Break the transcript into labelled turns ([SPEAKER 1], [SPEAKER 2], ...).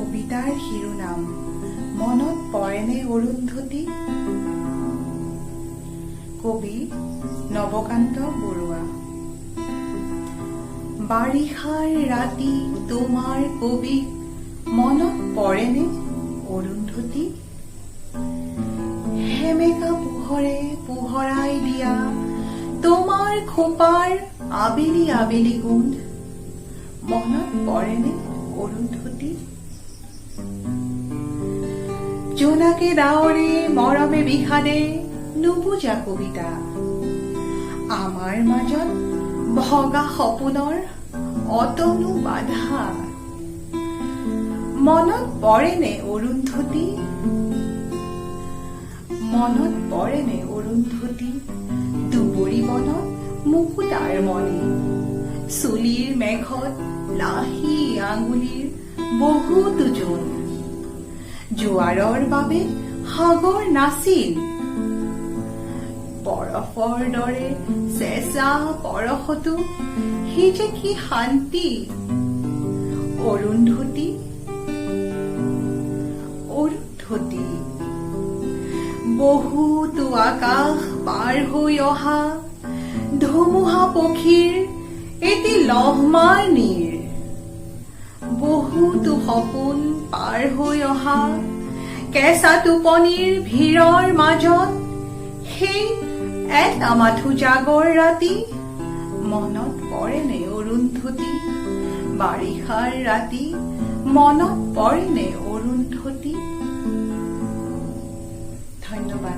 [SPEAKER 1] কবিতাৰ শিৰোনাম মনত পৰেনে অৰুন্ধতী? কবি নৱকান্ত বৰুৱা। বাৰিষাৰ ৰাতি তোমাৰ কবি মনত পৰেনে অৰুন্ধতী? হেমেকা পোহৰে পোহৰাই দিয়া তোমাৰ খোপাৰ আবেলি আবেলি গোন্ধ মনত পৰেনে অৰুন্ধতী? জোনাকে ডাৱৰে মৰমে বিষাদে নুবুজা কবিতা আমাৰ মাজত ভগা সপোনৰ অতনু বাধা মনত পৰেনে অৰুন্ধতী? মনত পৰেনে অৰুন্ধতী? দুবৰি বনত মুকুতাৰ মণি চুলিৰ মেঘত লাহি আঙুলিৰ বহুতো জোন জোৱাৰৰ বাবে সাগৰ নাছিল বৰফৰ দৰে চেঁচা পৰশতো সি যে কি শান্তি অৰুন্ধতী অৰুন্ধতী বহুতো আকাশ পাৰ হৈ অহা ধুমুহা পক্ষীৰ এটি লহমাৰ নীৰ বহুতো সপোন পাৰ হৈ অহা কেঁচা টোপনিৰ ভিৰৰ মাজত সেই এটা মাথো জাগৰ ৰাতি মনত পৰেনে অৰুন্ধতী? বাৰিষাৰ ৰাতি মনত পৰেনে অৰুন্ধতী? ধন্যবাদ।